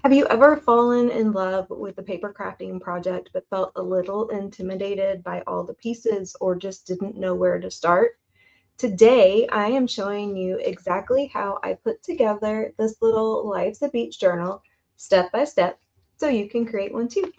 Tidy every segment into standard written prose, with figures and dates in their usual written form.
Have you ever fallen in love with a paper crafting project but felt a little intimidated by all the pieces or just didn't know where to start? Today, I am showing you exactly how I put together this little Life's a Beach journal step by step so you can create one too.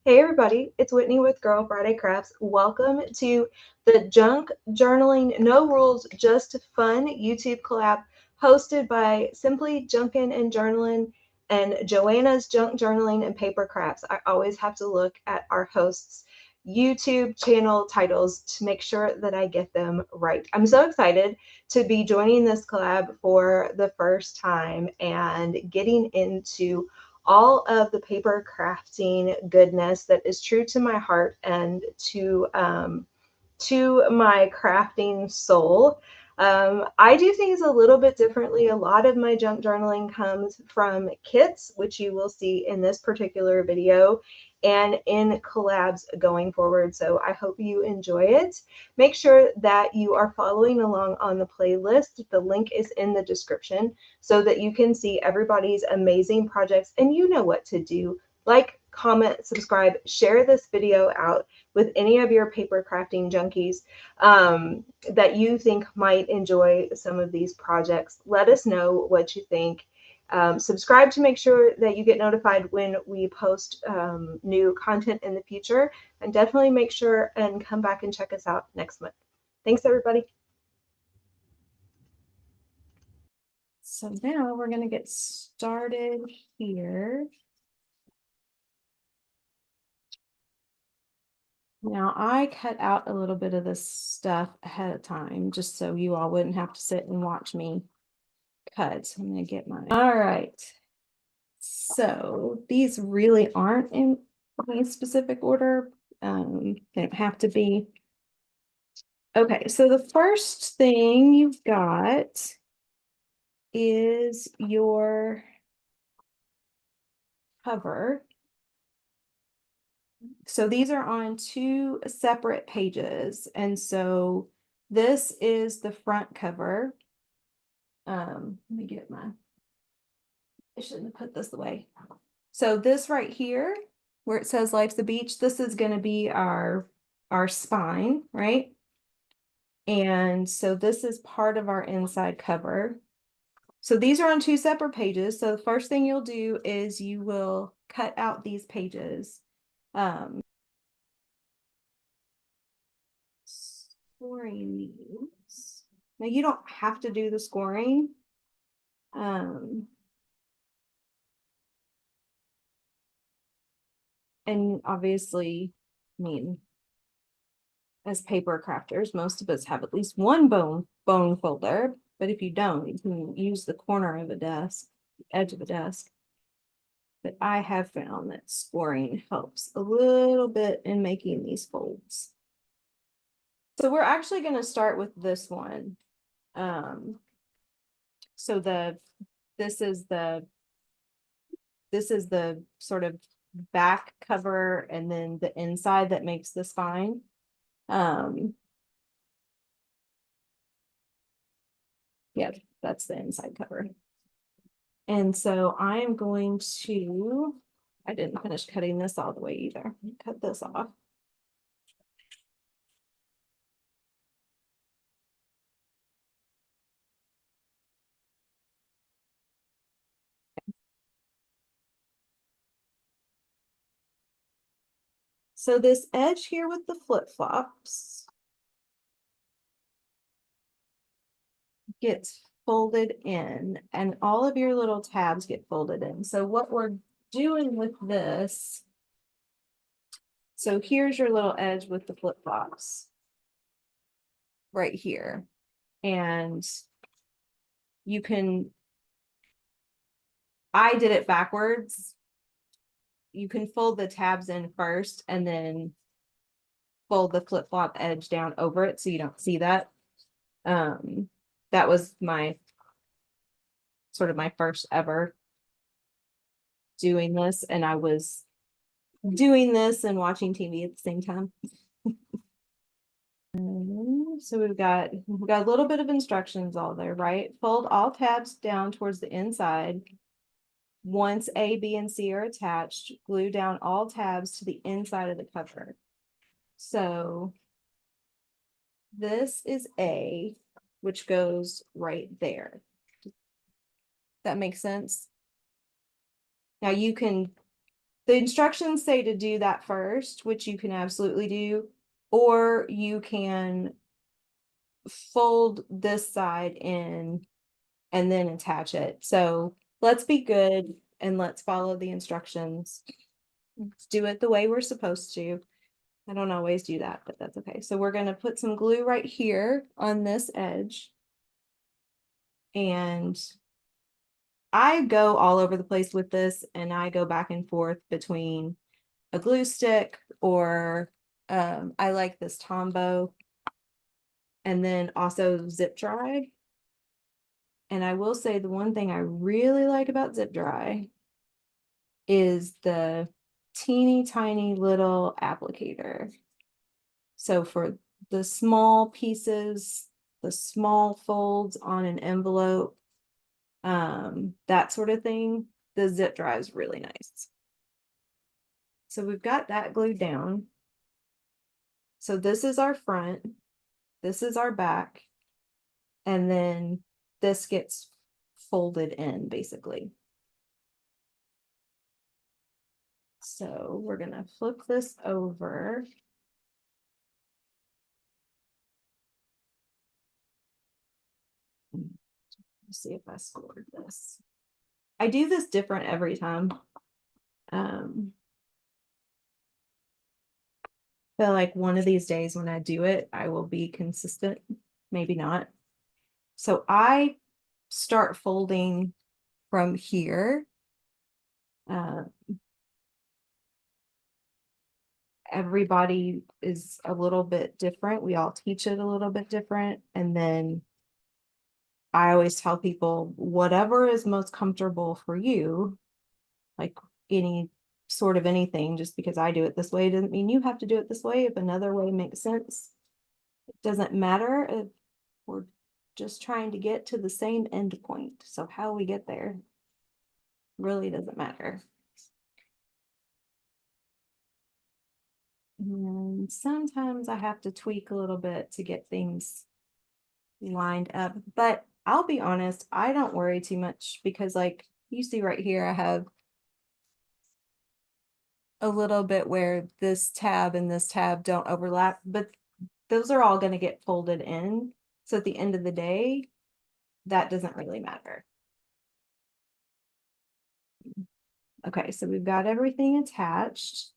Hey everybody, it's Whitney with Girl Friday Crafts. Welcome to the Junk Journaling No Rules Just Fun YouTube collab hosted by Simply Junkin' and Journaling and Joanna's Junk Journaling and Paper Crafts. I always have to look at our hosts' YouTube channel titles to make sure that I get them right. I'm so excited to be joining this collab for the first time and getting into all of the paper crafting goodness that is true to my heart and to my crafting soul. I do things a little bit differently. A lot of my junk journaling comes from kits, which you will see in this particular video and in collabs going forward. So I hope you enjoy it. Make sure that you are following along on the playlist. The link is in the description so that you can see everybody's amazing projects and you know what to do. Like, comment, subscribe, share this video out with any of your paper crafting junkies that you think might enjoy some of these projects. Let us know what you think. Subscribe to make sure that you get notified when we post new content in the future, and definitely make sure and come back and check us out next month. Thanks, everybody. So now we're going to get started here. Now I cut out a little bit of this stuff ahead of time just so you all wouldn't have to sit and watch me cut. So I'm going to get mine. All right. So these really aren't in any specific order. They don't have to be. Okay, so the first thing you've got is your cover. So these are on two separate pages. And so this is the front cover. Let me get I shouldn't have put this away. So this right here, where it says Life's a Beach, this is going to be our spine, right? And so this is part of our inside cover. So these are on two separate pages. So the first thing you'll do is you will cut out these pages. Scoring these. Now you don't have to do the scoring. And obviously, I mean, as paper crafters, most of us have at least one bone folder. But if you don't, you can use the corner of a desk, edge of a desk. But I have found that scoring helps a little bit in making these folds. So we're actually going to start with this one. So this is the sort of back cover, and then the inside that makes the spine. Yeah, that's the inside cover. And so I am going to, I didn't finish cutting this all the way either. Cut this off. So this edge here with the flip-flops gets folded in, and all of your little tabs get folded in. So what we're doing with this, so here's your little edge with the flip-flops right here. And you can, I did it backwards. You can fold the tabs in first and then fold the flip-flop edge down over it so you don't see that. That was my sort of my first ever doing this, and I was doing this and watching TV at the same time. So we've got a little bit of instructions all there, right? Fold all tabs down towards the inside Once A, B, and C are attached, glue down all tabs to the inside of the cover. So this is A, which goes right there. That makes sense? Now you can, the instructions say to do that first, which you can absolutely do, or you can fold this side in and then attach it. So let's be good and let's follow the instructions. Let's do it the way we're supposed to. I don't always do that, but that's okay. So we're going to put some glue right here on this edge. And I go all over the place with this, and I go back and forth between a glue stick or I like this Tombow, and then also zip dry. And I will say the one thing I really like about zip dry is the teeny tiny little applicator. So for the small pieces, the small folds on an envelope, that sort of thing, the zip dry is really nice. So we've got that glued down. So this is our front, this is our back, and then this gets folded in basically. So we're gonna flip this over. Let's see if I scored this. I do this different every time. Feel like one of these days when I do it, I will be consistent, maybe not. So I start folding from here. Uh, Everybody is a little bit different. We all teach it a little bit different. And then I always tell people, whatever is most comfortable for you, like any sort of anything, just because I do it this way doesn't mean you have to do it this way. If another way makes sense, it doesn't matter if we're just trying to get to the same end point. So how we get there really doesn't matter. And sometimes I have to tweak a little bit to get things lined up, but I'll be honest, I don't worry too much because like you see right here, I have a little bit where this tab and this tab don't overlap, but those are all going to get folded in. So at the end of the day, that doesn't really matter. Okay, so we've got everything attached.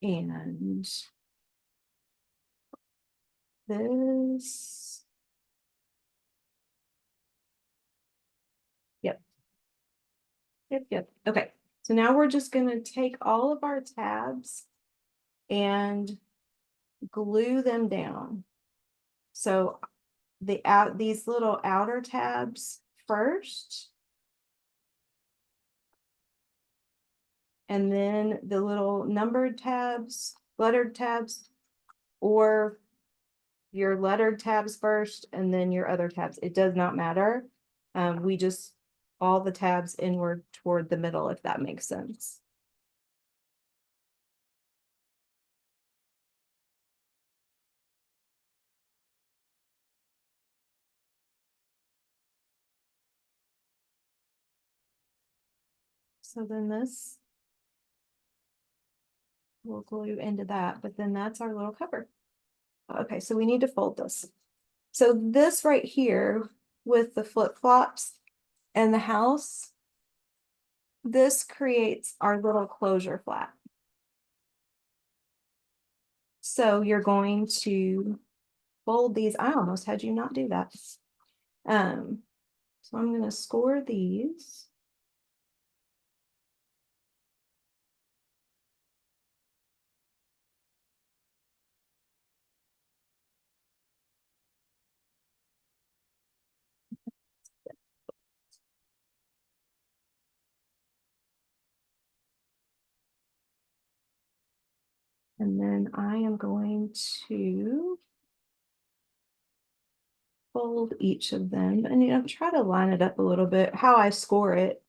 And this, yep, yep. Okay, so now we're just going to take all of our tabs and glue them down. So these little outer tabs first, and then the little numbered tabs, lettered tabs, or your lettered tabs first, and then your other tabs. It does not matter. We just all the tabs inward toward the middle, if that makes sense. So then this will glue into that, but then that's our little cover. Okay, so we need to fold this. So this right here with the flip-flops and the house, this creates our little closure flap. So you're going to fold these. I almost had you not do that. So I'm going to score these. And then I am going to fold each of them and try to line it up a little bit, how I score it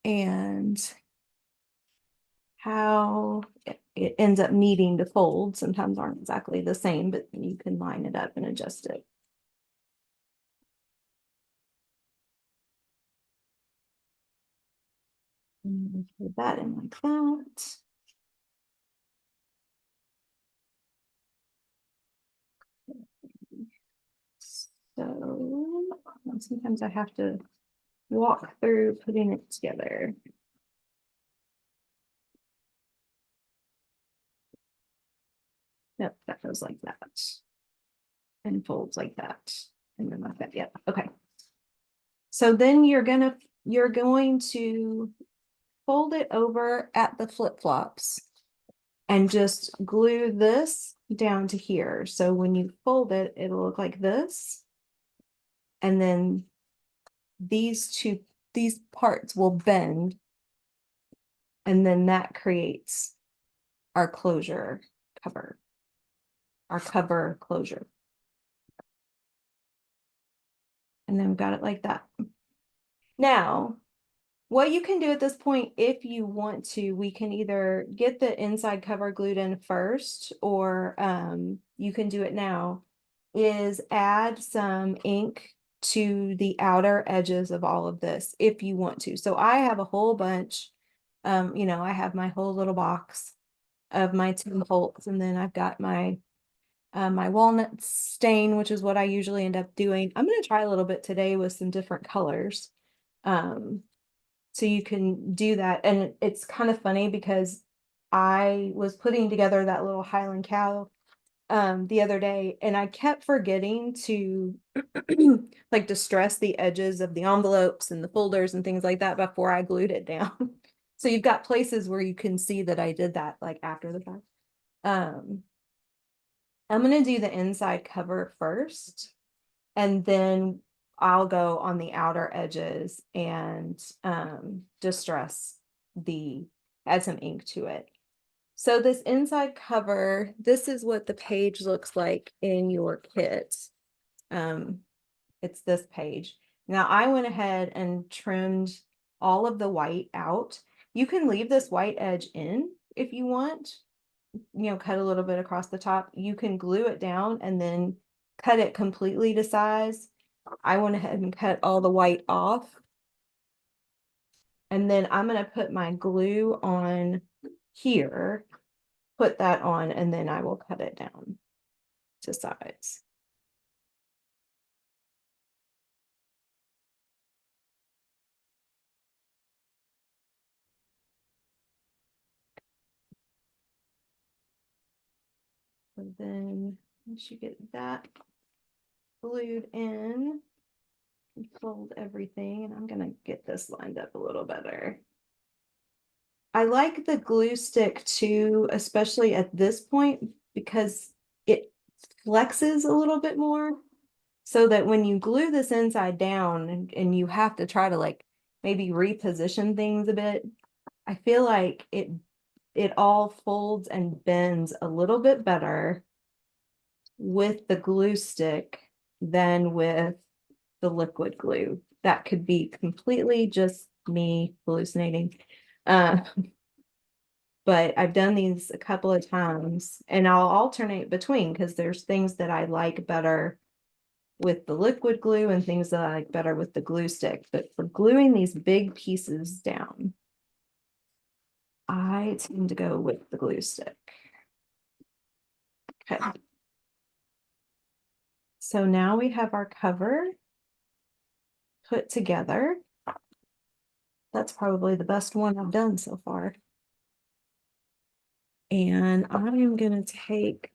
and how it ends up needing to fold. Sometimes aren't exactly the same, but you can line it up and adjust it. And put that in like that. So sometimes I have to walk through putting it together. Yep, that goes like that. And folds like that. And then like that. Yep. Okay. So then you're going to fold it over at the flip-flops and just glue this down to here. So when you fold it, it'll look like this. And then these parts will bend. And then that creates our closure cover, our cover closure. And then we've got it like that. Now, what you can do at this point, if you want to, we can either get the inside cover glued in first, or you can do it now, is add some ink to the outer edges of all of this if you want to. So I have a whole bunch, I have my whole little box of my Tim Holtz, and then I've got my my walnut stain, which is what I usually end up doing. I'm going to try a little bit today with some different colors. So you can do that. And it's kind of funny because I was putting together that little Highland cow the other day, and I kept forgetting to like distress the edges of the envelopes and the folders and things like that before I glued it down. So you've got places where you can see that I did that like after the fact. I'm going to do the inside cover first, and then I'll go on the outer edges and distress add some ink to it. So this inside cover, this is what the page looks like in your kit. It's this page. Now I went ahead and trimmed all of the white out. You can leave this white edge in if you want, cut a little bit across the top. You can glue it down and then cut it completely to size. I went ahead and cut all the white off. And then I'm going to put my glue on here, put that on, and then I will cut it down to size. And then once you get that glued in, you fold everything, and I'm going to get this lined up a little better. I like the glue stick too, especially at this point, because it flexes a little bit more, so that when you glue this inside down and you have to try to like maybe reposition things a bit, I feel like it all folds and bends a little bit better with the glue stick than with the liquid glue. That could be completely just me hallucinating. But I've done these a couple of times, and I'll alternate between, because there's things that I like better with the liquid glue and things that I like better with the glue stick. But for gluing these big pieces down, I tend to go with the glue stick. Okay. So now we have our cover put together. That's probably the best one I've done so far. And I'm going to take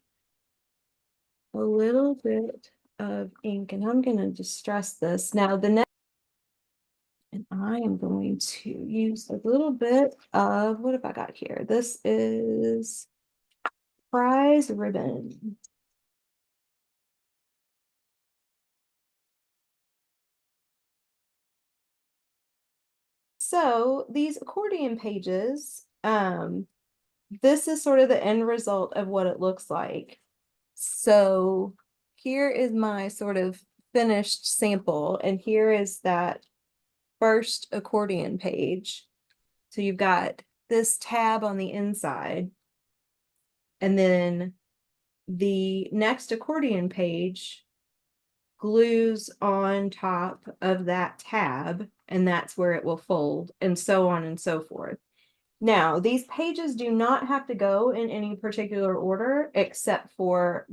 a little bit of ink, and I'm going to distress this. Now the next, and I am going to use a little bit of, what have I got here? This is prize ribbon. So these accordion pages, this is sort of the end result of what it looks like. So here is my sort of finished sample, and here is that first accordion page. So you've got this tab on the inside, and then the next accordion page glues on top of that tab, and that's where it will fold, and so on and so forth. Now, these pages do not have to go in any particular order except for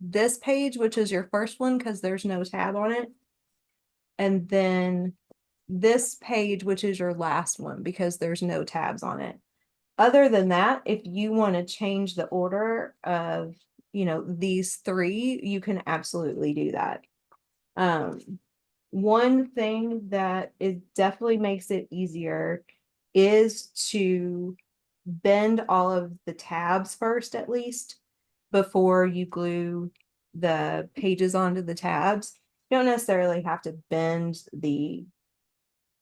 this page, which is your first one because there's no tab on it. And then this page, which is your last one because there's no tabs on it. Other than that, if you want to change the order of, these three, you can absolutely do that. One thing that it definitely makes it easier is to bend all of the tabs first, at least, before you glue the pages onto the tabs. You don't necessarily have to bend the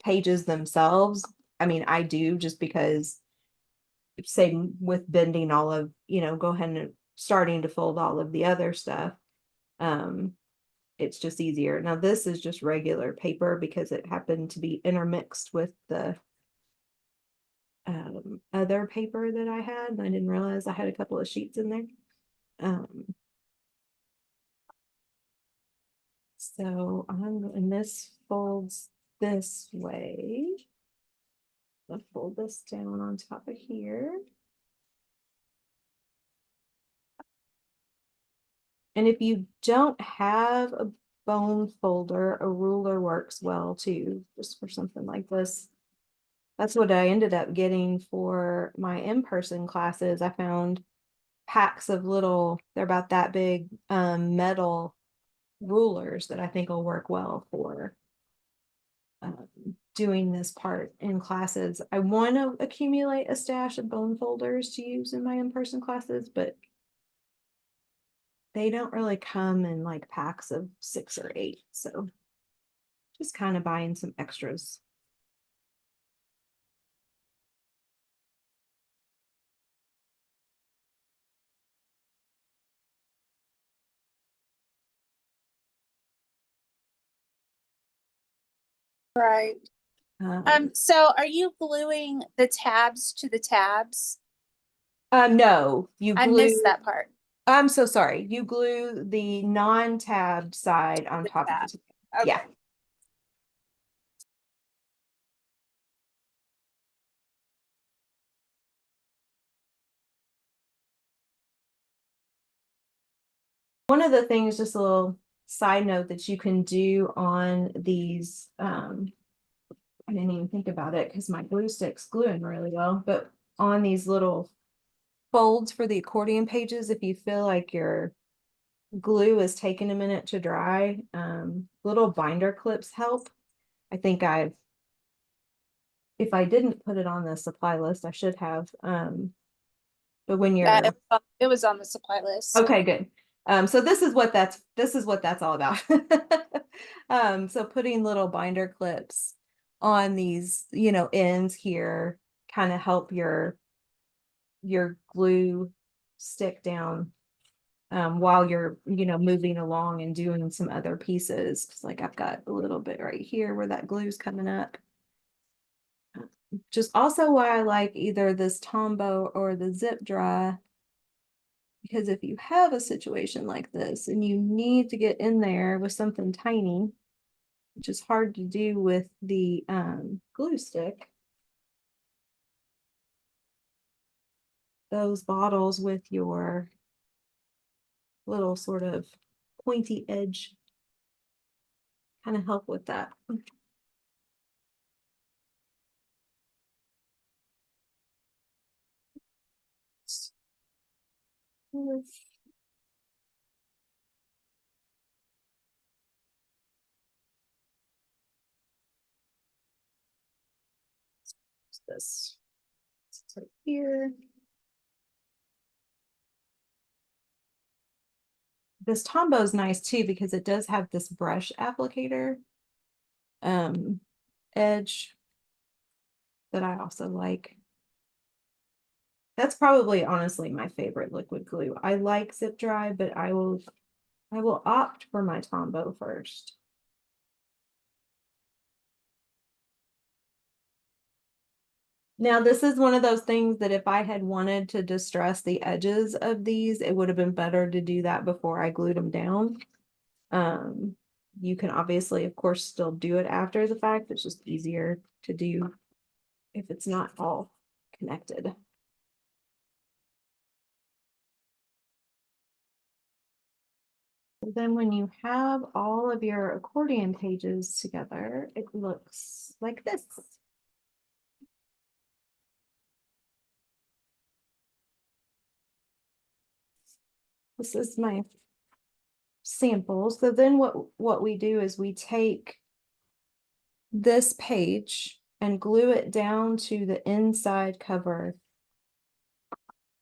pages themselves. I mean, I do, just because, say, with bending all of, go ahead and starting to fold all of the other stuff. It's just easier. Now, this is just regular paper because it happened to be intermixed with the other paper that I had, and I didn't realize I had a couple of sheets in there. And this folds this way. I'll fold this down on top of here. And if you don't have a bone folder, a ruler works well too, just for something like this. That's what I ended up getting for my in-person classes. I found packs of little, they're about that big, metal rulers that I think will work well for doing this part in classes. I want to accumulate a stash of bone folders to use in my in-person classes, but they don't really come in like packs of 6 or 8. So just kind of buying some extras. Right. So are you gluing the tabs to the tabs? No, I missed that part. I'm so sorry. You glue the non-tabbed side on top of the tab. Okay. Yeah. One of the things, just a little side note, that you can do on these, I didn't even think about it because my glue stick's gluing really well, but on these little folds for the accordion pages, if you feel like your glue is taking a minute to dry, little binder clips help. I think if I didn't put it on the supply list, I should have. But when you're, it was on the supply list. okay, good. So this is what that's all about. So putting little binder clips on these, ends here kind of help your glue stick down while you're, moving along and doing some other pieces. 'Cause, like, I've got a little bit right here where that glue's coming up. Just also why I like either this Tombow or the zip dry, because if you have a situation like this and you need to get in there with something tiny, which is hard to do with the glue stick, those bottles with your little sort of pointy edge kind of help with that. This right here. This Tombow is nice too because it does have this brush applicator edge that I also like. That's probably honestly my favorite liquid glue. I like zip dry, but I will I will opt for my Tombow first. Now, this is one of those things that if I had wanted to distress the edges of these, it would have been better to do that before I glued them down. You can obviously, of course, still do it after the fact. It's just easier to do if it's not all connected. Then when you have all of your accordion pages together, it looks like this. This is my sample. So then what we do is we take this page and glue it down to the inside cover.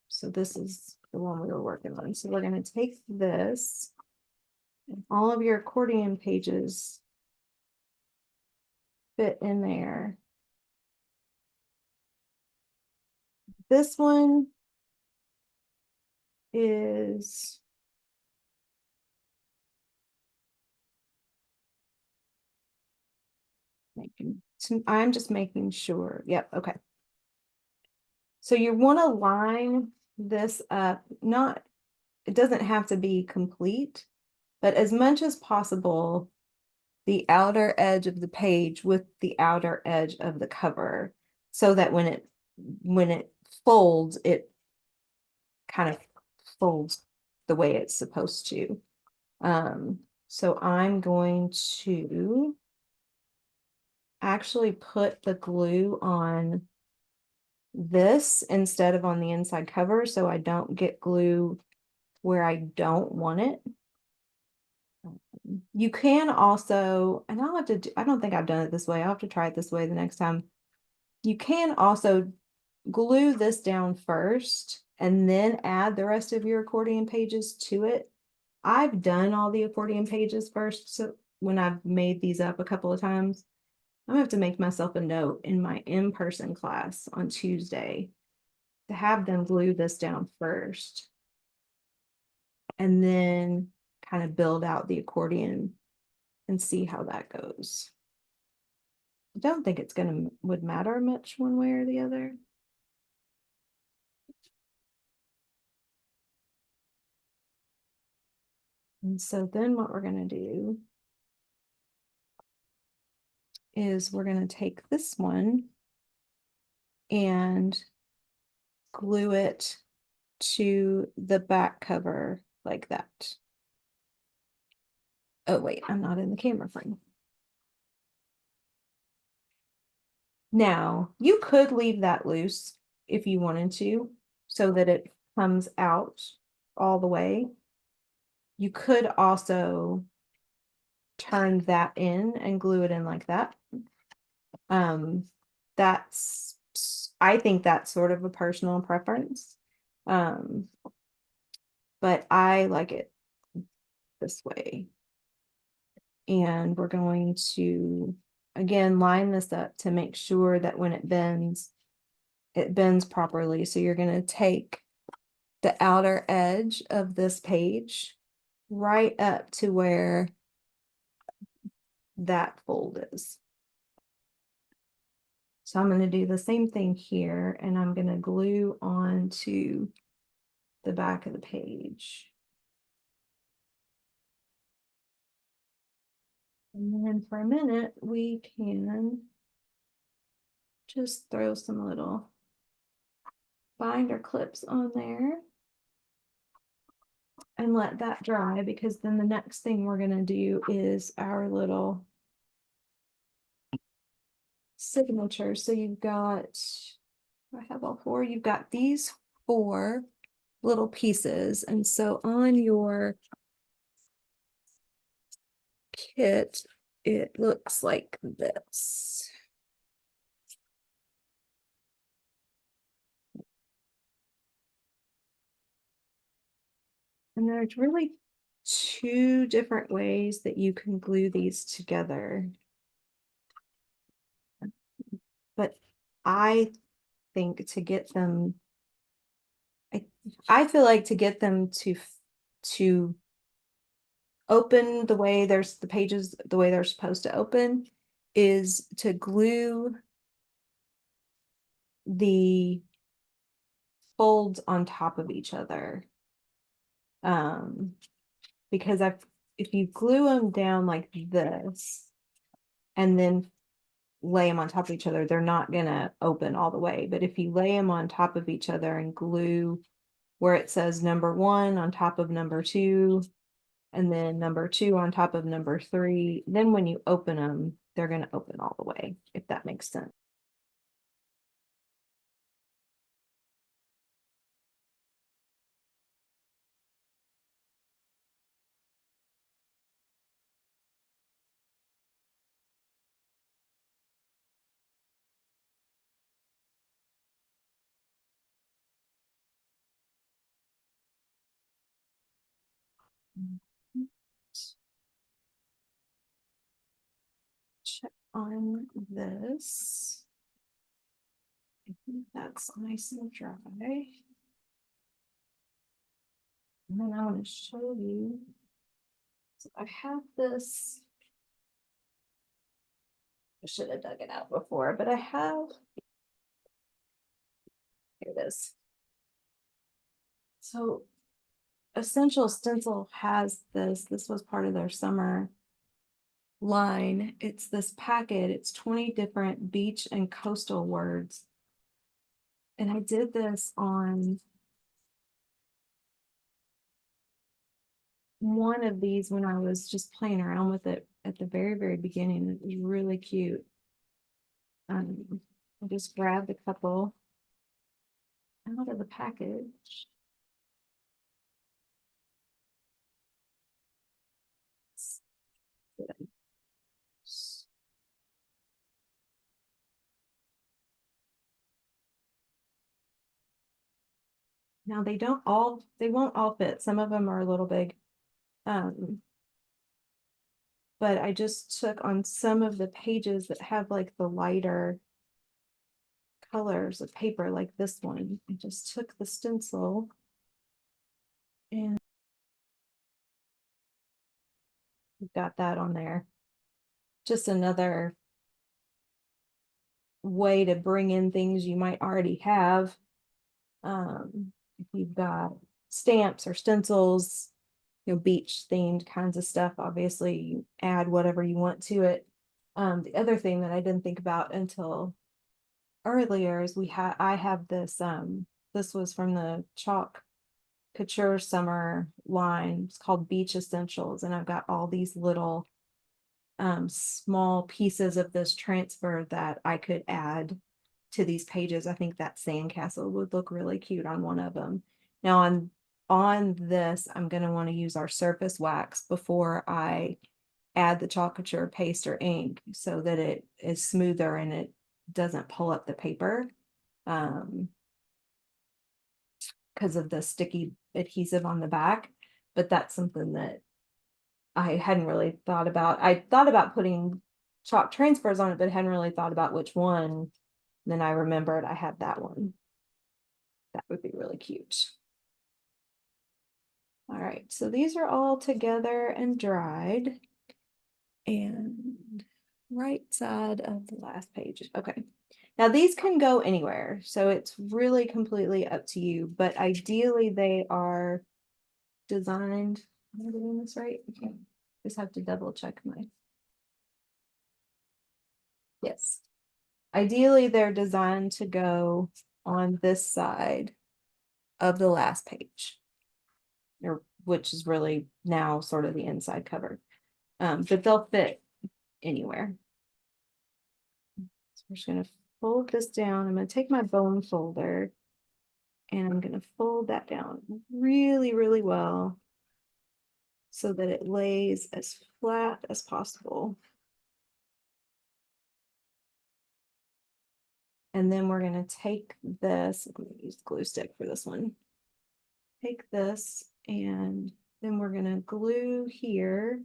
So this is the one we were working on. So we're going to take this and all of your accordion pages fit in there. This one is I'm just making sure. Yep, okay. So you want to line this up, it doesn't have to be complete, but as much as possible, the outer edge of the page with the outer edge of the cover, so that when it folds, it kind of folds the way it's supposed to. So I'm going to actually put the glue on this instead of on the inside cover, so I don't get glue where I don't want it. You can also, and I'll have to do, I don't think I've done it this way. I'll have to try it this way the next time. You can also glue this down first and then add the rest of your accordion pages to it. I've done all the accordion pages first, so when I've made these up a couple of times, I'm gonna have to make myself a note in my in-person class on Tuesday to have them glue this down first and then kind of build out the accordion and see how that goes. I don't think it's would matter much one way or the other. And so then what we're going to do is we're going to take this one and glue it to the back cover like that. Oh, wait, I'm not in the camera frame. Now, you could leave that loose if you wanted to, so that it comes out all the way. You could also turn that in and glue it in like that. That's, I think that's sort of a personal preference. But I like it this way. And we're going to, again, line this up to make sure that when it bends properly. So you're going to take the outer edge of this page right up to where that fold is. So I'm going to do the same thing here, and I'm going to glue onto the back of the page. And then for a minute, we can just throw some little binder clips on there and let that dry, because then the next thing we're going to do is our little signature. So you've got, I have all four, you've got these four little pieces. And so on your kit, it looks like this. And there's really two different ways that you can glue these together. But I think to get them, I feel like to get them to open the way there's the pages, the way they're supposed to open is to glue the folds on top of each other. Because if you glue them down like this and then lay them on top of each other, they're not gonna open all the way. But if you lay them on top of each other and glue where it says number 1 on top of number 2, and then number 2 on top of number 3, then when you open them, they're gonna open all the way, if that makes sense. Check on this. That's nice and dry. And then I want to show you. So I have this. I should have dug it out before, but I have. Here it is. So Essential Stencil has this. This was part of their summer line. It's this packet. It's 20 different beach and coastal words. And I did this on one of these when I was just playing around with it at the very, very beginning. It was really cute. I just grabbed a couple out of the package. Now they won't all fit. Some of them are a little big. But I just took on some of the pages that have like the lighter colors of paper, like this one. I just took the stencil and got that on there. Just another way to bring in things you might already have. If you've got stamps or stencils, beach themed kinds of stuff, obviously you add whatever you want to it. The other thing that I didn't think about until earlier is I have this, this was from the Chalk Couture summer line. It's called Beach Essentials, and I've got all these little small pieces of this transfer that I could add to these pages. I think that sandcastle would look really cute on one of them. Now on this, I'm going to want to use our surface wax before I add the Chalk Couture paste or ink so that it is smoother and it doesn't pull up the paper because of the sticky adhesive on the back. But that's something that I hadn't really thought about. I thought about putting chalk transfers on it, but hadn't really thought about which one. Then I remembered I had that one. That would be really cute. All right, so these are all together and dried. And right side of the last page. Okay. Now these can go anywhere, so it's really completely up to you, but ideally they are designed. Am I doing this right? Okay. Just have to double check my. Yes. Ideally, they're designed to go on this side of the last page, or which is really now sort of the inside cover. But they'll fit anywhere. So we're just going to fold this down. I'm going to take my bone folder and I'm going to fold that down really, really well so that it lays as flat as possible. And then we're going to take this, I'm going to use the glue stick for this one. Take this and then we're going to glue here.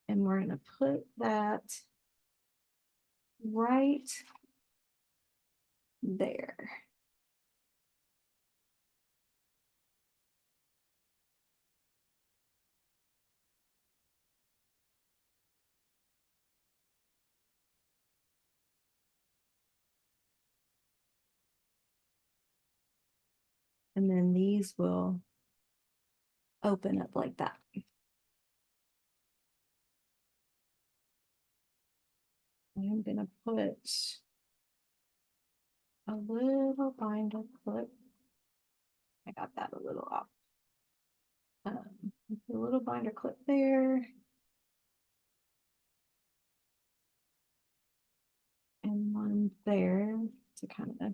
And we're going to put that right there. And then these will open up like that. I'm gonna put a little binder clip. I got that a little off. A little binder clip there. And one there to kind of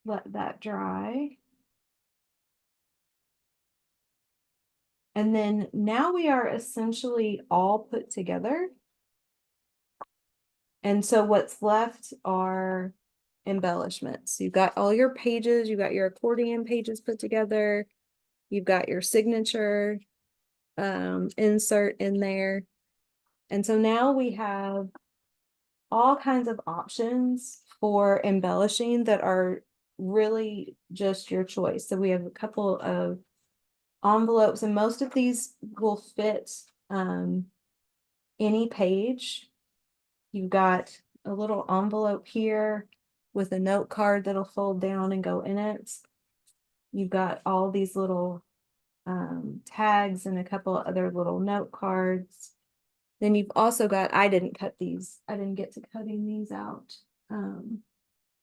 let that dry. And then now we are essentially all put together. And so what's left are embellishments. You've got all your pages, you've got your accordion pages put together, you've got your signature insert in there. And so now we have all kinds of options for embellishing that are really just your choice. So we have a couple of envelopes, and most of these will fit any page. You've got a little envelope here with a note card that'll fold down and go in it. You've got all these little tags and a couple of other little note cards. Then you've also got, I didn't cut these. I didn't get to cutting these out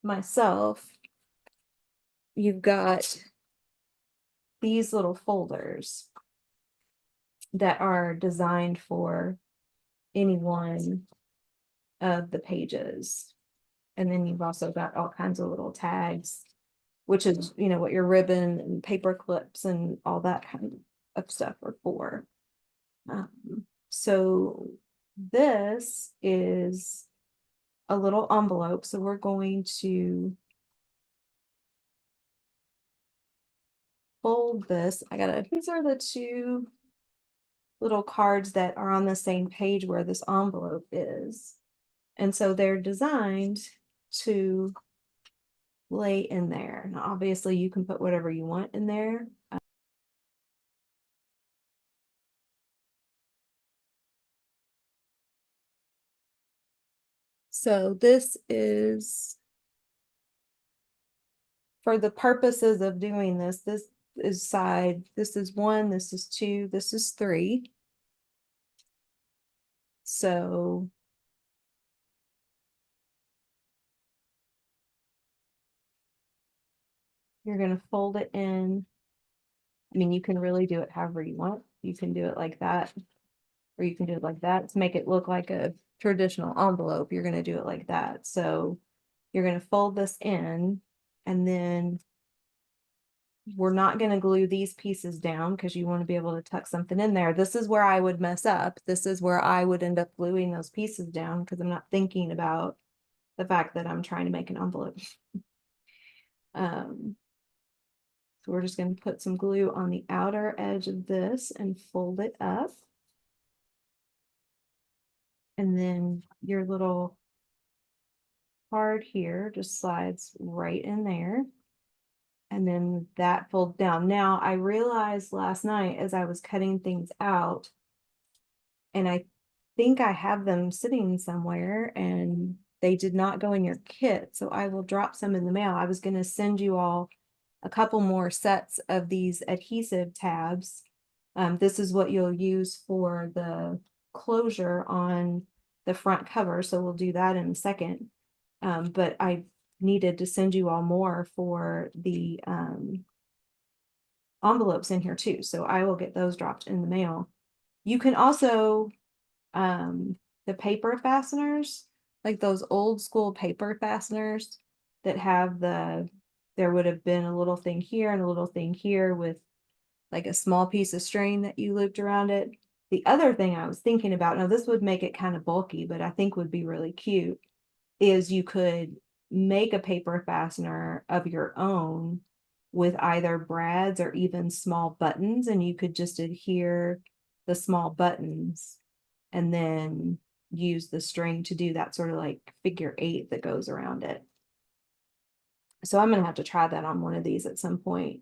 myself. You've got these little folders that are designed for any one of the pages. And then you've also got all kinds of little tags, which is, you know, what your ribbon and paper clips and all that kind of stuff are for. So this is a little envelope. So we're going to fold this. These are the two little cards that are on the same page where this envelope is. And so they're designed to lay in there. Now, obviously you can put whatever you want in there. So this is, for the purposes of doing this, this is side, this is 1, this is 2, this is 3. So you're going to fold it in. I mean, you can really do it however you want. You can do it like that, or you can do it like that to make it look like a traditional envelope. You're going to do it like that. So you're going to fold this in, and then we're not going to glue these pieces down because you want to be able to tuck something in there. This is where I would mess up. This is where I would end up gluing those pieces down because I'm not thinking about the fact that I'm trying to make an envelope. So we're just going to put some glue on the outer edge of this and fold it up. And then your little card here just slides right in there. And then that folds down. Now, I realized last night as I was cutting things out, and I think I have them sitting somewhere, and they did not go in your kit. So I will drop some in the mail. I was going to send you all a couple more sets of these adhesive tabs. This is what you'll use for the closure on the front cover. So we'll do that in a second. But I needed to send you all more for the envelopes in here too. So I will get those dropped in the mail. You can also, the paper fasteners, like those old school paper fasteners that have there would have been a little thing here and a little thing here with like a small piece of string that you looped around it. The other thing I was thinking about, now this would make it kind of bulky, but I think would be really cute, is you could make a paper fastener of your own with either brads or even small buttons, and you could just adhere the small buttons and then use the string to do that sort of like figure 8 that goes around it. So I'm going to have to try that on one of these at some point.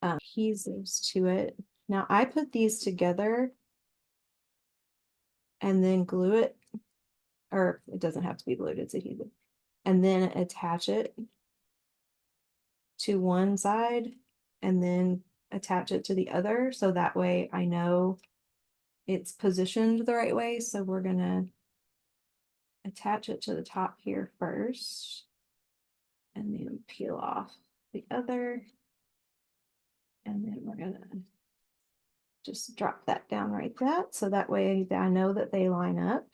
Adhesives to it. Now I put these together and then glue it, or it doesn't have to be glued, it's adhesive, and then attach it to one side and then attach it to the other, so that way I know it's positioned the right way. So we're gonna attach it to the top here first, and then peel off the other, and then we're gonna just drop that down right that, so that way I know that they line up.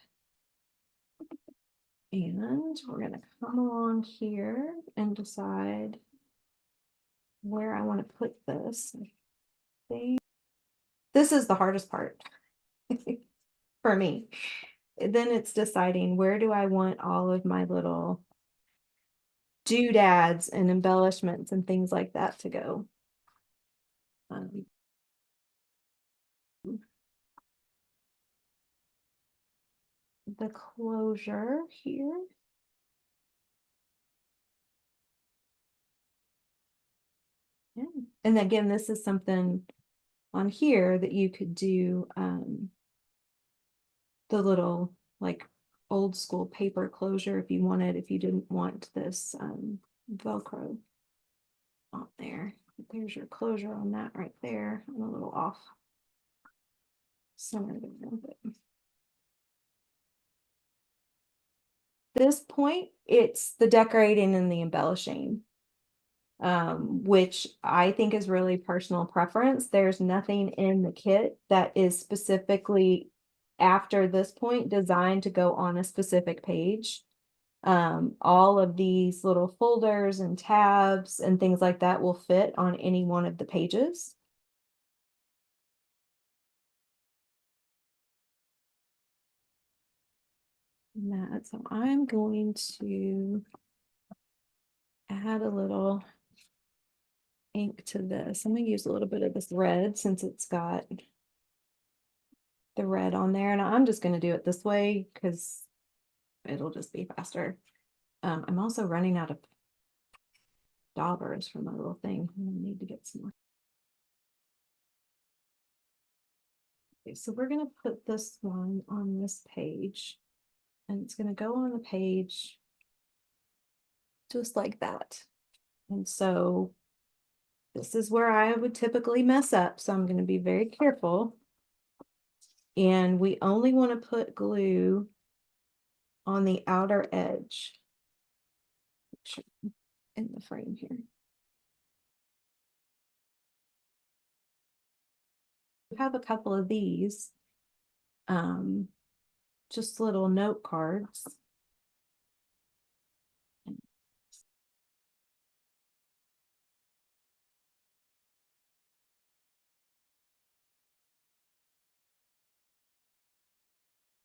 And we're gonna come along here and decide where I want to put this. This is the hardest part for me. Then it's deciding, where do I want all of my little doodads and embellishments and things like that to go. The closure here. Yeah. And again, this is something on here that you could do the little like old school paper closure if you wanted, if you didn't want this Velcro on there. But there's your closure on that right there. I'm a little off center there, but this point, it's the decorating and the embellishing, which I think is really personal preference. There's nothing in the kit that is specifically after this point designed to go on a specific page. All of these little folders and tabs and things like that will fit on any one of the pages. So I'm going to add a little ink to this. I'm going to use a little bit of this red since it's got the red on there, and I'm just going to do it this way because it'll just be faster. I'm also running out of daubers for my little thing. I need to get some more. Okay, so we're going to put this one on this page, and it's going to go on the page just like that. And so this is where I would typically mess up, so I'm going to be very careful. And we only want to put glue on the outer edge in the frame here. We have a couple of these, just little note cards.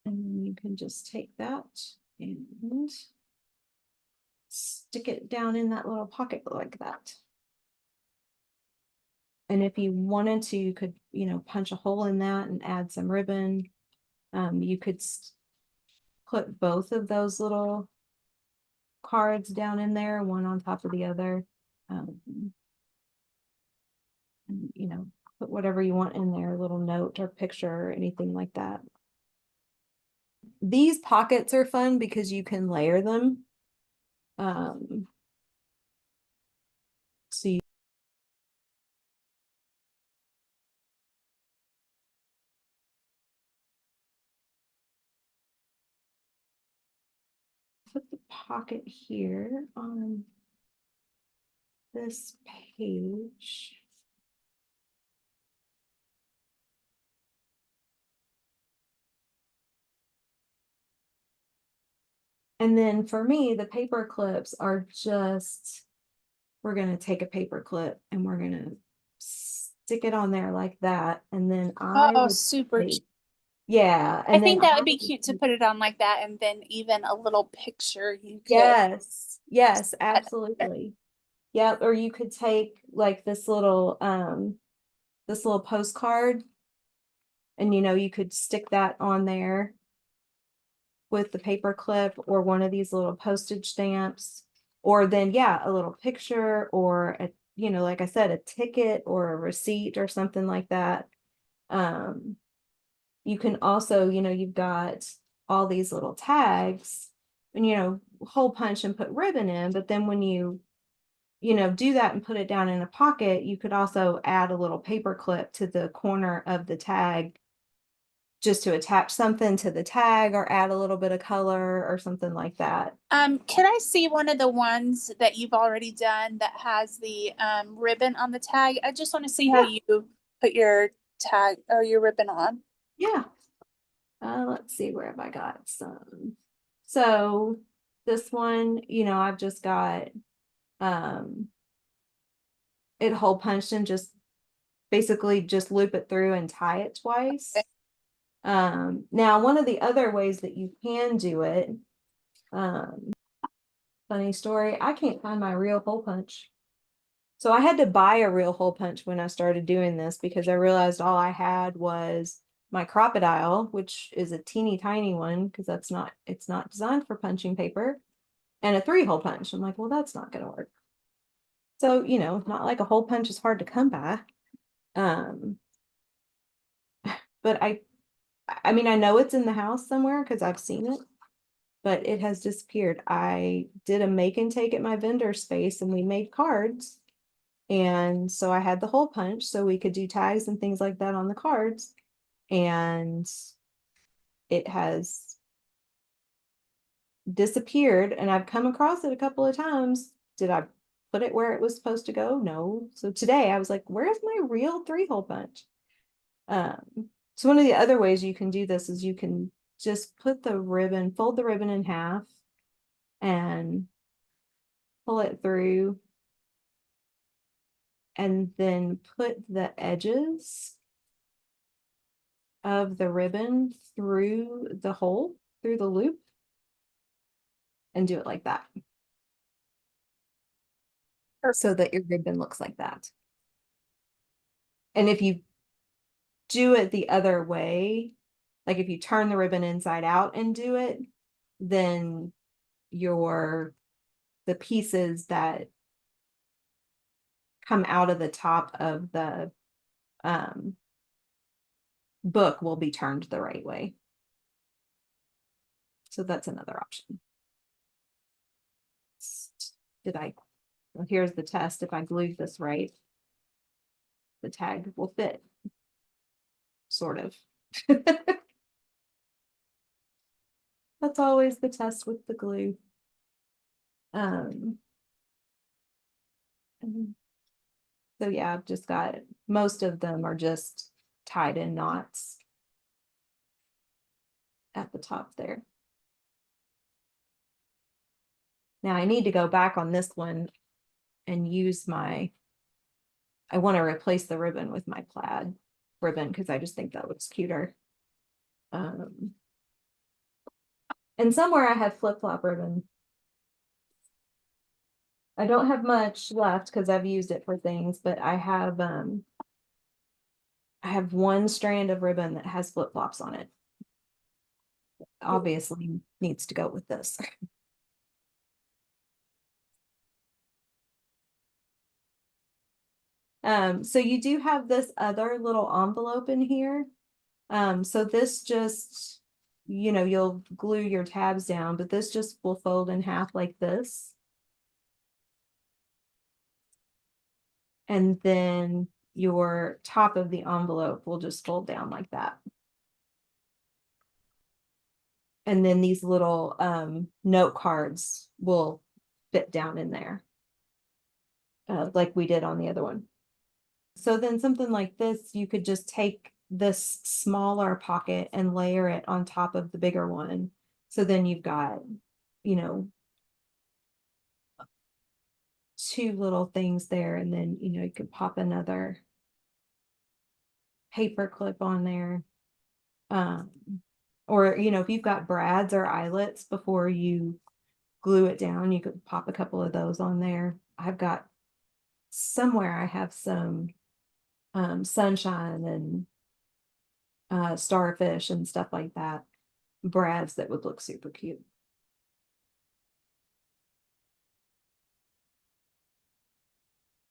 And you can just take that and stick it down in that little pocket like that. And if you wanted to, you could, punch a hole in that and add some ribbon. You could put both of those little cards down in there, one on top of the other. And, put whatever you want in there, a little note or picture or anything like that. These pockets are fun because you can layer them. So you put the pocket here on this page. And then for me, the paper clips are just, we're going to take a paper clip and we're going to stick it on there like that. And then I Oh, would super take, cute. yeah. I And then think that I would be cute to put it on like that, and then even a little picture you could. yes, absolutely. Yep. Or you could take like this little postcard, and you could stick that on there with the paper clip or one of these little postage stamps, or then a little picture, or like I said, a ticket or a receipt or something like that. You can also, you've got all these little tags, and hole punch and put ribbon in, but then when you do that and put it down in a pocket, you could also add a little paper clip to the corner of the tag just to attach something to the tag or add a little bit of color or something like that. Can I see one of the ones that you've already done that has the ribbon on the tag? I just want to see how Yeah. you put your tag or your ribbon on. Yeah. Let's see, where have I got some? So this one, I've just got um it hole punched and just basically just loop it through and tie it twice. Now one of the other ways that you can do it, um, funny story, I can't find my real hole punch. So I had to buy a real hole punch when I started doing this because I realized all I had was my crocodile, which is a teeny tiny one because it's not designed for punching paper, and a 3-hole punch. I'm like, well, that's not going to work. So, not like a hole punch is hard to come by. Um, but I mean, I know it's in the house somewhere because I've seen it, but it has disappeared. I did a make and take at my vendor space and we made cards. And so I had the hole punch so we could do tags and things like that on the cards. And it has disappeared. And I've come across it a couple of times. Did I put it where it was supposed to go? No. So today I was like, where's my real 3-hole punch? So one of the other ways you can do this is you can just fold the ribbon in half and pull it through and then put the edges of the ribbon through the hole, through the loop, and do it like that. Perfect. So that your ribbon looks like that. And if you do it the other way, like if you turn the ribbon inside out and do it, then the pieces that come out of the top of the um, book will be turned the right way. So that's another option. Well, here's the test. If I glue this right, the tag will fit, sort of. That's always the test with the glue. Um, so yeah, I've just got, most of them are just tied in knots at the top there. Now I need to go back on this one and use I want to replace the ribbon with my plaid ribbon because I just think that looks cuter. And somewhere I have flip-flop ribbon. I don't have much left because I've used it for things, but I have one strand of ribbon that has flip-flops on it. Obviously needs to go with this. So you do have this other little envelope in here. So this just, you'll glue your tabs down, but this just will fold in half like this. And then your top of the envelope will just fold down like that. And then these little note cards will fit down in there, like we did on the other one. So then something like this, you could just take this smaller pocket and layer it on top of the bigger one. So then you've got, you know, 2 little things there, and then, you could pop another paper clip on there. Or, if you've got brads or eyelets before you glue it down, you could pop a couple of those on there. I've got somewhere I have some sunshine and starfish and stuff like that, brads that would look super cute.